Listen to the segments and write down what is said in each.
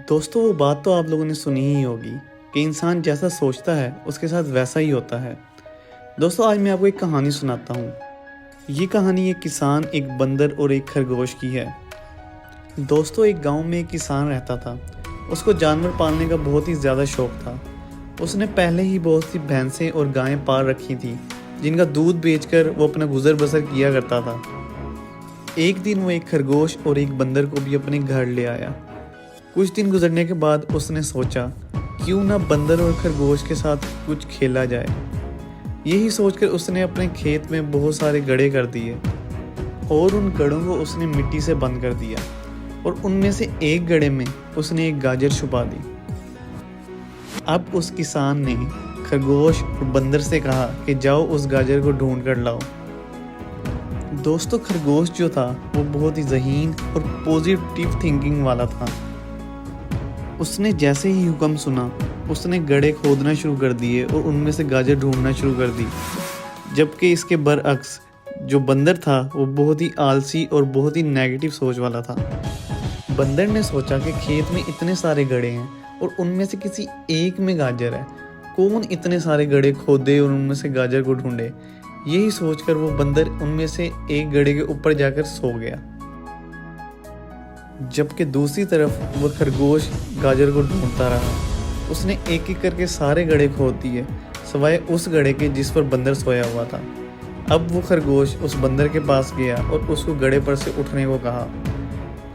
दोस्तों वो बात तो आप लोगों ने सुनी ही होगी कि इंसान जैसा सोचता है उसके साथ वैसा ही होता है। दोस्तों आज मैं आपको एक कहानी सुनाता हूँ। ये कहानी एक किसान, एक बंदर और एक खरगोश की है। दोस्तों एक गांव में एक किसान रहता था। उसको जानवर पालने का बहुत ही ज़्यादा शौक था। उसने पहले ही बहुत सी भैंसें और गायें पाल रखी थी जिनका दूध बेचकर वो अपना गुजर बसर किया करता था। एक दिन वो एक खरगोश और एक बंदर को भी अपने घर ले आया। कुछ दिन गुजरने के बाद उसने सोचा क्यों ना बंदर और खरगोश के साथ कुछ खेला जाए। यही सोचकर उसने अपने खेत में बहुत सारे गड्ढे कर दिए और उन गड्ढों को उसने मिट्टी से बंद कर दिया और उनमें से एक गड्ढे में उसने एक गाजर छुपा दी। अब उस किसान ने खरगोश और बंदर से कहा कि जाओ उस गाजर को ढूंढ कर लाओ। दोस्तों खरगोश जो था वो बहुत ही ज़हीन और पॉजिटिव थिंकिंग वाला था। उसने जैसे ही हुक्म सुना उसने गड्ढे खोदना शुरू कर दिए और उनमें से गाजर ढूंढना शुरू कर दी। जबकि इसके बरअक्स जो बंदर था वो बहुत ही आलसी और बहुत ही नेगेटिव सोच वाला था। बंदर ने सोचा कि खेत में इतने सारे गड्ढे हैं और उनमें से किसी एक में गाजर है, कौन इतने सारे गड्ढे खोदे और उनमें से गाजर को ढूंढे। यही सोचकर वो बंदर उनमें से एक गड्ढे के ऊपर जाकर सो गया। जबकि दूसरी तरफ वो खरगोश गाजर को ढूंढता रहा। उसने एक एक करके सारे गड्ढे खोद दिए सिवाय उस गड्ढे के जिस पर बंदर सोया हुआ था। अब वो खरगोश उस बंदर के पास गया और उसको गड्ढे पर से उठने को कहा।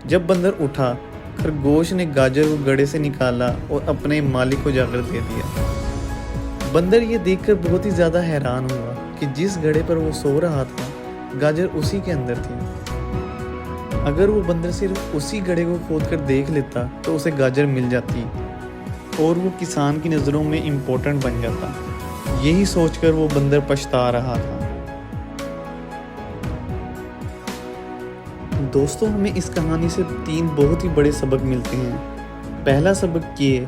जब बंदर उठा, खरगोश ने गाजर को गड्ढे से निकाला और अपने मालिक को जाकर दे दिया। बंदर ये देखकर बहुत ही ज़्यादा हैरान हुआ कि जिस गड्ढे पर वो सो रहा था गाजर उसी के अंदर थी। अगर वो बंदर सिर्फ उसी गड्ढे को खोद कर देख लेता तो उसे गाजर मिल जाती और वो किसान की नज़रों में इम्पोर्टेंट बन जाता। यही सोचकर वो बंदर पछता रहा था। दोस्तों हमें इस कहानी से 3 बहुत ही बड़े सबक मिलते हैं। पहला सबक ये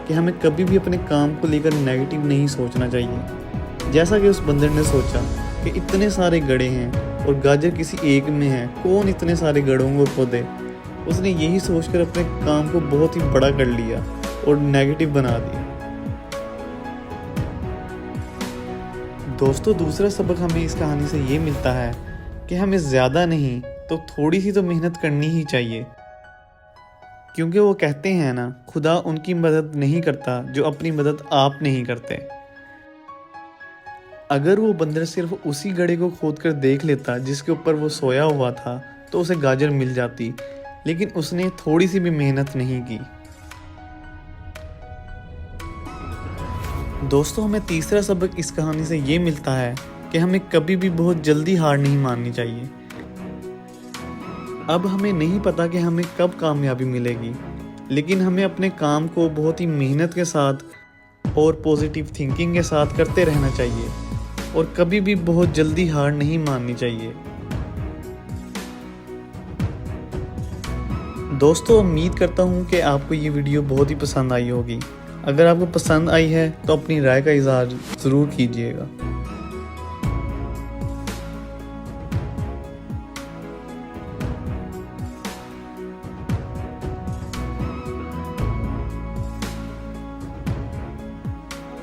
कि हमें कभी भी अपने काम को लेकर नेगेटिव नहीं सोचना चाहिए। जैसा कि उस बंदर ने सोचा कि इतने सारे गड्ढे हैं और गाजर किसी एक में है, कौन इतने सारे गड्ढों को खोदे। उसने यही सोचकर अपने काम को बहुत ही बड़ा कर लिया और नेगेटिव बना दिया। दोस्तों दूसरा सबक हमें इस कहानी से ये मिलता है कि हमें ज़्यादा नहीं तो थोड़ी सी तो मेहनत करनी ही चाहिए। क्योंकि वो कहते हैं ना, खुदा उनकी मदद नहीं करता जो अपनी मदद आप नहीं करते। अगर वो बंदर सिर्फ उसी गड्ढे को खोद कर देख लेता जिसके ऊपर वो सोया हुआ था तो उसे गाजर मिल जाती, लेकिन उसने थोड़ी सी भी मेहनत नहीं की। दोस्तों हमें तीसरा सबक इस कहानी से ये मिलता है कि हमें कभी भी बहुत जल्दी हार नहीं माननी चाहिए। अब हमें नहीं पता कि हमें कब कामयाबी मिलेगी, लेकिन हमें अपने काम को बहुत ही मेहनत के साथ और पॉजिटिव थिंकिंग के साथ करते रहना चाहिए और कभी भी बहुत जल्दी हार नहीं माननी चाहिए। दोस्तों उम्मीद करता हूँ कि आपको ये वीडियो बहुत ही पसंद आई होगी। अगर आपको पसंद आई है तो अपनी राय का इज़हार ज़रूर कीजिएगा।